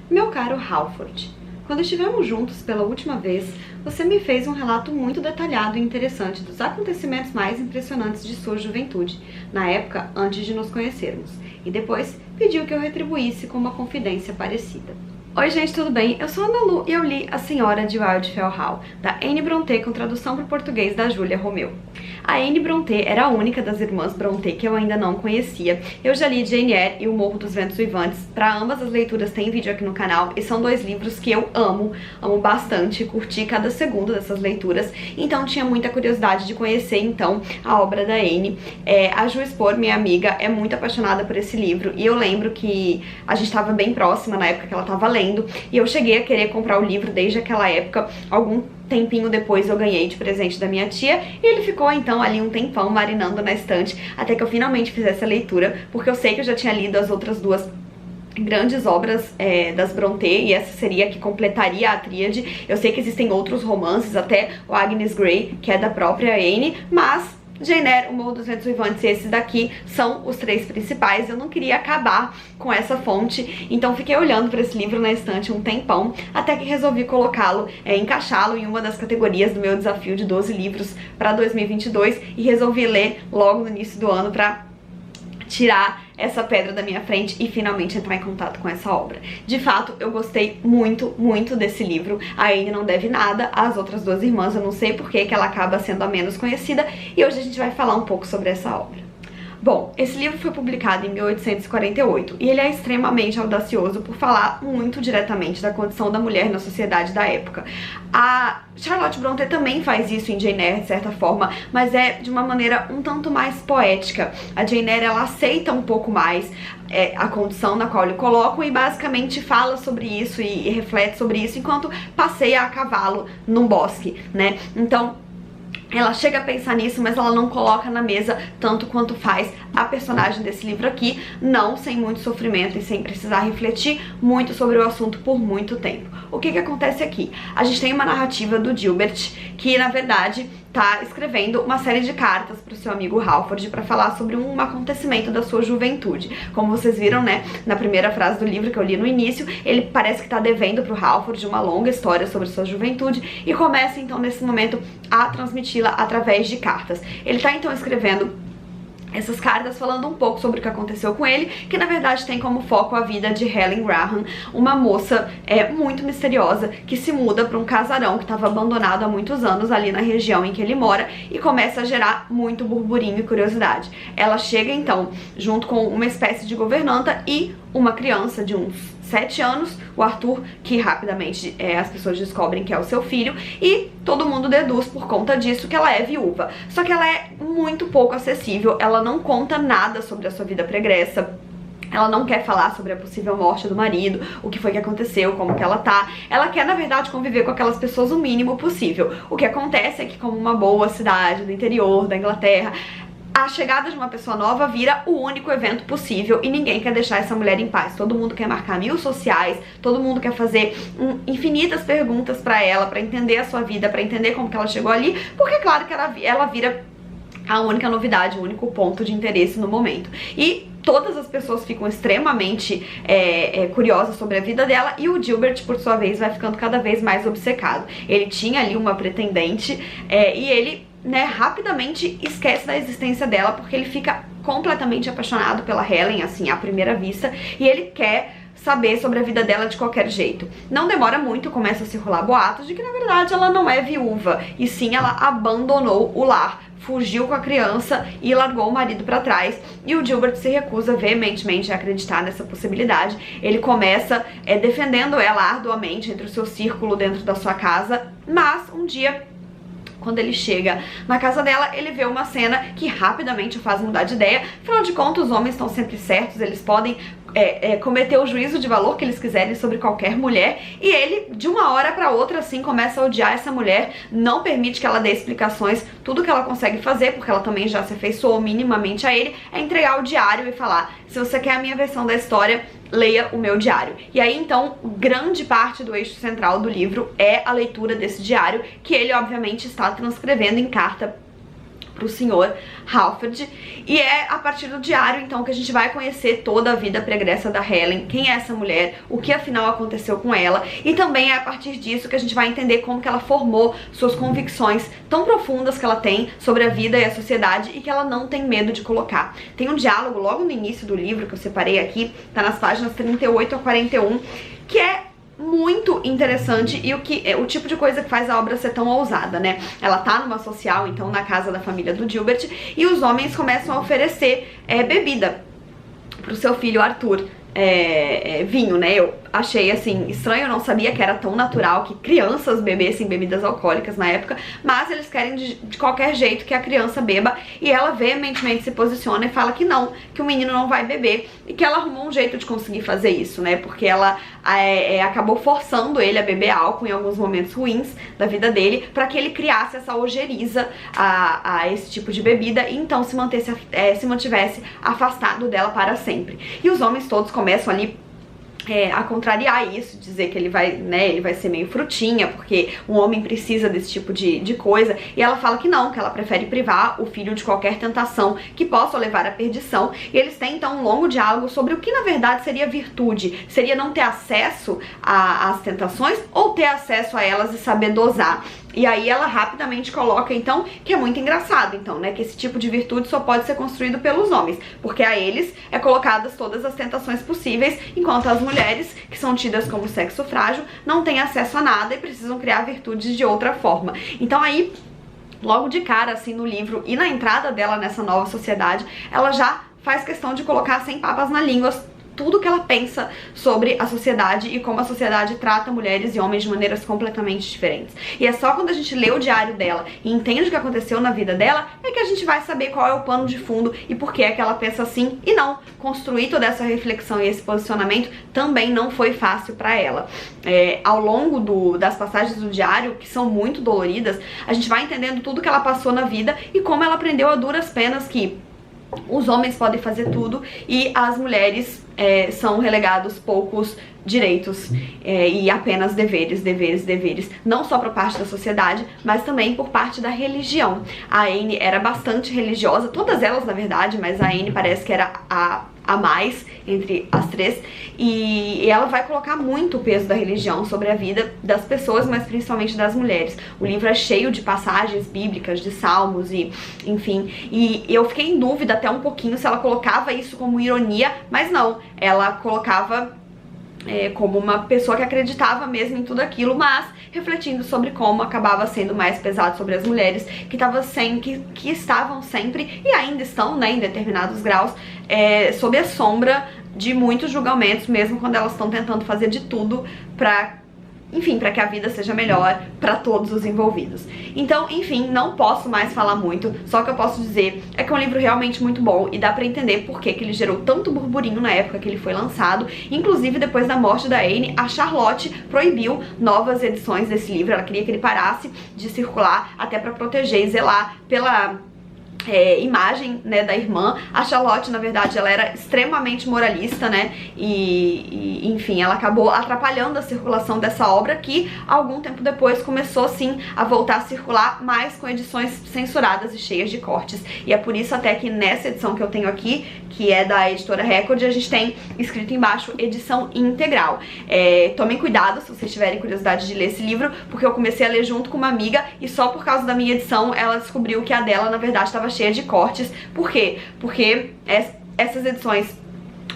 Meu caro Halford, quando estivemos juntos pela última vez, você me fez um relato muito detalhado e interessante dos acontecimentos mais impressionantes de sua juventude, na época antes de nos conhecermos, e depois pediu que eu retribuísse com uma confidência parecida. Oi gente, tudo bem? Eu sou a Ana Lu e eu li A Senhora de Wildfell Hall, da Anne Brontë, com tradução para o português da Júlia Romeu. A Anne Brontë era a única das irmãs Brontë que eu ainda não conhecia. Eu já li Jane Eyre e O Morro dos Ventos Uivantes. Para ambas as leituras tem vídeo aqui no canal e são dois livros que eu amo bastante, curti cada segundo dessas leituras, então tinha muita curiosidade de conhecer então a obra da Anne. A Ju Spor, minha amiga, é muito apaixonada por esse livro e eu lembro que a gente estava bem próxima na época que ela estava lendo e eu cheguei a querer comprar o livro desde aquela época. Algum tempinho depois eu ganhei de presente da minha tia e ele ficou então ali um tempão marinando na estante até que eu finalmente fizesse a leitura, porque eu sei que eu já tinha lido as outras duas grandes obras das Brontë e essa seria a que completaria a tríade. Eu sei que existem outros romances, até o Agnes Grey, que é da própria Anne, mas Jane Eyre, O Morro dos Ventos Uivantes e esses daqui são os três principais. Eu não queria acabar com essa fonte, então fiquei olhando para esse livro na estante um tempão, até que resolvi colocá-lo, encaixá-lo em uma das categorias do meu desafio de 12 livros para 2022 e resolvi ler logo no início do ano para tirar essa pedra da minha frente e finalmente entrar em contato com essa obra. De fato, eu gostei muito, muito desse livro. A Anne não deve nada às outras duas irmãs, eu não sei por que ela acaba sendo a menos conhecida, e hoje a gente vai falar um pouco sobre essa obra. Bom, esse livro foi publicado em 1848 e ele é extremamente audacioso por falar muito diretamente da condição da mulher na sociedade da época. A Charlotte Brontë também faz isso em Jane Eyre, de certa forma, mas é de uma maneira um tanto mais poética. A Jane Eyre, ela aceita um pouco mais a condição na qual ele coloca e basicamente fala sobre isso e reflete sobre isso enquanto passeia a cavalo num bosque, né? Então ela chega a pensar nisso, mas ela não coloca na mesa tanto quanto faz a personagem desse livro aqui, não sem muito sofrimento e sem precisar refletir muito sobre o assunto por muito tempo. O que acontece aqui? A gente tem uma narrativa do Gilbert, que na verdade tá escrevendo uma série de cartas pro seu amigo Halford para falar sobre um acontecimento da sua juventude. Como vocês viram, né, na primeira frase do livro que eu li no início, ele parece que tá devendo pro Halford uma longa história sobre sua juventude e começa então nesse momento a transmiti-la através de cartas. Ele tá então escrevendo essas cartas falando um pouco sobre o que aconteceu com ele, que na verdade tem como foco a vida de Helen Graham, uma moça muito misteriosa que se muda para um casarão que estava abandonado há muitos anos ali na região em que ele mora e começa a gerar muito burburinho e curiosidade. Ela chega então junto com uma espécie de governanta e uma criança de uns 7 anos, o Arthur, que rapidamente as pessoas descobrem que é o seu filho, e todo mundo deduz por conta disso que ela é viúva. Só que ela é muito pouco acessível, ela não conta nada sobre a sua vida pregressa. Ela não quer falar sobre a possível morte do marido, o que foi que aconteceu, como que ela tá. Ela quer, na verdade, conviver com aquelas pessoas o mínimo possível. O que acontece é que, como uma boa cidade do interior da Inglaterra, a chegada de uma pessoa nova vira o único evento possível e ninguém quer deixar essa mulher em paz. Todo mundo quer marcar 1000 sociais, todo mundo quer fazer infinitas perguntas pra ela, pra entender a sua vida, pra entender como que ela chegou ali, porque claro que ela vira a única novidade, o único ponto de interesse no momento. E todas as pessoas ficam extremamente curiosas sobre a vida dela e o Gilbert, por sua vez, vai ficando cada vez mais obcecado. Ele tinha ali uma pretendente e ele, né, rapidamente esquece da existência dela porque ele fica completamente apaixonado pela Helen, assim, à primeira vista, e ele quer saber sobre a vida dela de qualquer jeito. Não demora muito, começa a circular boatos de que na verdade ela não é viúva, e sim ela abandonou o lar, fugiu com a criança e largou o marido pra trás, e o Gilbert se recusa veementemente a acreditar nessa possibilidade. Ele começa defendendo ela arduamente entre o seu círculo dentro da sua casa, mas um dia, quando ele chega na casa dela, ele vê uma cena que rapidamente o faz mudar de ideia. Afinal de contas, os homens estão sempre certos, eles podem cometer o juízo de valor que eles quiserem sobre qualquer mulher, e ele, de uma hora pra outra, assim, começa a odiar essa mulher, não permite que ela dê explicações. Tudo que ela consegue fazer, porque ela também já se afeiçoou minimamente a ele, é entregar o diário e falar: se você quer a minha versão da história, leia o meu diário. E aí, então, grande parte do eixo central do livro é a leitura desse diário, que ele, obviamente, está transcrevendo em carta pro senhor Halford, e é a partir do diário então que a gente vai conhecer toda a vida pregressa da Helen, quem é essa mulher, o que afinal aconteceu com ela, e também é a partir disso que a gente vai entender como que ela formou suas convicções tão profundas que ela tem sobre a vida e a sociedade e que ela não tem medo de colocar. Tem um diálogo logo no início do livro que eu separei aqui, tá nas páginas 38 a 41, que é muito interessante e o tipo de coisa que faz a obra ser tão ousada, né? Ela tá numa social, então na casa da família do Gilbert, e os homens começam a oferecer bebida pro seu filho Arthur, vinho, né? Eu achei assim estranho, eu não sabia que era tão natural que crianças bebessem bebidas alcoólicas na época, mas eles querem de qualquer jeito que a criança beba, e ela veementemente se posiciona e fala que não, que o menino não vai beber, e que ela arrumou um jeito de conseguir fazer isso, né? Porque ela acabou forçando ele a beber álcool em alguns momentos ruins da vida dele, pra que ele criasse essa ojeriza a esse tipo de bebida e então se mantivesse afastado dela para sempre. E os homens todos começam ali a contrariar isso, dizer que ele vai ser meio frutinha, porque um homem precisa desse tipo de coisa, e ela fala que não, que ela prefere privar o filho de qualquer tentação que possa levar à perdição, e eles têm então um longo diálogo sobre o que na verdade seria virtude, seria não ter acesso às tentações ou ter acesso a elas e saber dosar. E aí ela rapidamente coloca, então, que é muito engraçado, então, né, que esse tipo de virtude só pode ser construído pelos homens, porque a eles é colocadas todas as tentações possíveis, enquanto as mulheres, que são tidas como sexo frágil, não têm acesso a nada e precisam criar virtudes de outra forma. Então aí, logo de cara, assim, no livro e na entrada dela nessa nova sociedade, ela já faz questão de colocar sem papas na língua tudo que ela pensa sobre a sociedade e como a sociedade trata mulheres e homens de maneiras completamente diferentes. E é só quando a gente lê o diário dela e entende o que aconteceu na vida dela é que a gente vai saber qual é o pano de fundo e por que é que ela pensa assim, e não construir toda essa reflexão e esse posicionamento também não foi fácil pra ela. Ao longo das passagens do diário, que são muito doloridas, a gente vai entendendo tudo que ela passou na vida e como ela aprendeu a duras penas que os homens podem fazer tudo e as mulheres são relegados poucos direitos e apenas deveres, deveres, deveres, não só por parte da sociedade, mas também por parte da religião. A Anne era bastante religiosa, todas elas na verdade, mas a Anne parece que era a mais entre as três, e ela vai colocar muito o peso da religião sobre a vida das pessoas, mas principalmente das mulheres. O livro é cheio de passagens bíblicas, de salmos e enfim, e eu fiquei em dúvida até um pouquinho se ela colocava isso como ironia, mas não, ela colocava como uma pessoa que acreditava mesmo em tudo aquilo, mas refletindo sobre como acabava sendo mais pesado sobre as mulheres que estavam sempre, e ainda estão, né, em determinados graus, sob a sombra de muitos julgamentos, mesmo quando elas estão tentando fazer de tudo pra, enfim, para que a vida seja melhor para todos os envolvidos. Então, enfim, não posso mais falar muito, só que eu posso dizer é que é um livro realmente muito bom e dá pra entender por que ele gerou tanto burburinho na época que ele foi lançado. Inclusive, depois da morte da Anne, a Charlotte proibiu novas edições desse livro, ela queria que ele parasse de circular, até pra proteger e zelar pela imagem, né, da irmã. A Charlotte, na verdade, ela era extremamente moralista, né, e enfim, ela acabou atrapalhando a circulação dessa obra, que algum tempo depois começou sim a voltar a circular, mas com edições censuradas e cheias de cortes, e é por isso até que nessa edição que eu tenho aqui, que é da editora Record, a gente tem escrito embaixo edição integral. Tomem cuidado se vocês tiverem curiosidade de ler esse livro, porque eu comecei a ler junto com uma amiga e só por causa da minha edição ela descobriu que a dela na verdade estava cheia de cortes. Por quê? Porque essas edições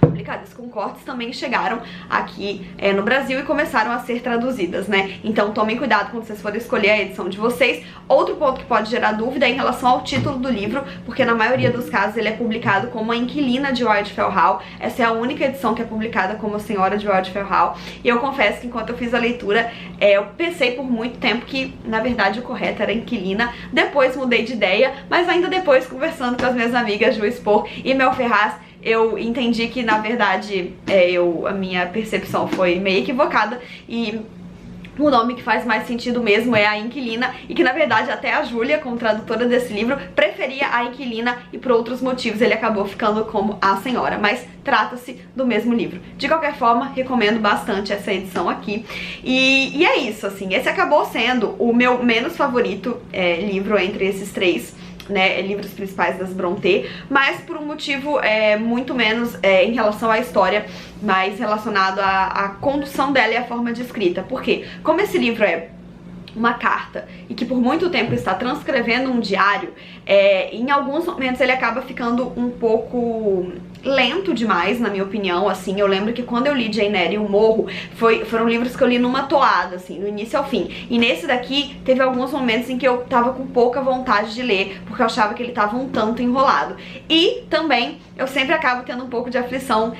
publicadas com cortes também chegaram aqui no Brasil e começaram a ser traduzidas, né? Então tomem cuidado quando vocês forem escolher a edição de vocês. Outro ponto que pode gerar dúvida é em relação ao título do livro, porque na maioria dos casos ele é publicado como A Inquilina de Wildfell Hall. Essa é a única edição que é publicada como A Senhora de Wildfell Hall. E eu confesso que enquanto eu fiz a leitura, eu pensei por muito tempo que na verdade o correto era Inquilina. Depois mudei de ideia, mas ainda depois, conversando com as minhas amigas Ju Spor e Mel Ferraz, eu entendi que, na verdade, a minha percepção foi meio equivocada e o nome que faz mais sentido mesmo é A Inquilina, e que, na verdade, até a Júlia, como tradutora desse livro, preferia A Inquilina e por outros motivos ele acabou ficando como A Senhora, mas trata-se do mesmo livro. De qualquer forma, recomendo bastante essa edição aqui. E é isso, assim, esse acabou sendo o meu menos favorito livro entre esses três. né, livros principais das Brontë, mas por um motivo muito menos em relação à história, mais relacionado à condução dela e à forma de escrita. Por quê? Como esse livro é uma carta e que por muito tempo está transcrevendo um diário, em alguns momentos ele acaba ficando um pouco lento demais, na minha opinião, assim. Eu lembro que quando eu li Jane Eyre e O Morro, foram livros que eu li numa toada, assim, do início ao fim. E nesse daqui, teve alguns momentos em que eu tava com pouca vontade de ler, porque eu achava que ele tava um tanto enrolado. E também, eu sempre acabo tendo um pouco de aflição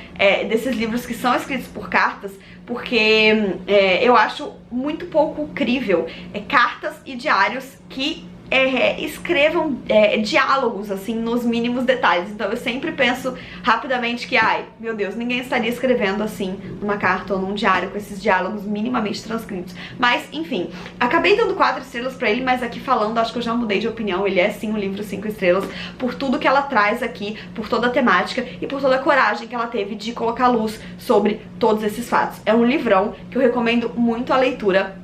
desses livros que são escritos por cartas, porque eu acho muito pouco crível cartas e diários que escrevam diálogos, assim, nos mínimos detalhes. Então eu sempre penso rapidamente que, ai, meu Deus, ninguém estaria escrevendo assim numa carta ou num diário com esses diálogos minimamente transcritos. Mas, enfim, acabei dando 4 estrelas pra ele, mas aqui falando, acho que eu já mudei de opinião. Ele é sim um livro 5 estrelas, por tudo que ela traz aqui, por toda a temática e por toda a coragem que ela teve de colocar luz sobre todos esses fatos. É um livrão que eu recomendo muito a leitura.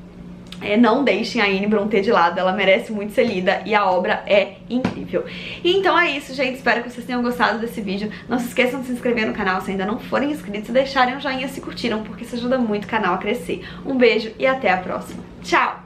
Não deixem a Anne Brontë de lado, ela merece muito ser lida e a obra é incrível. E então é isso, gente, espero que vocês tenham gostado desse vídeo. Não se esqueçam de se inscrever no canal se ainda não forem inscritos e deixarem um joinha se curtiram, porque isso ajuda muito o canal a crescer. Um beijo e até a próxima. Tchau!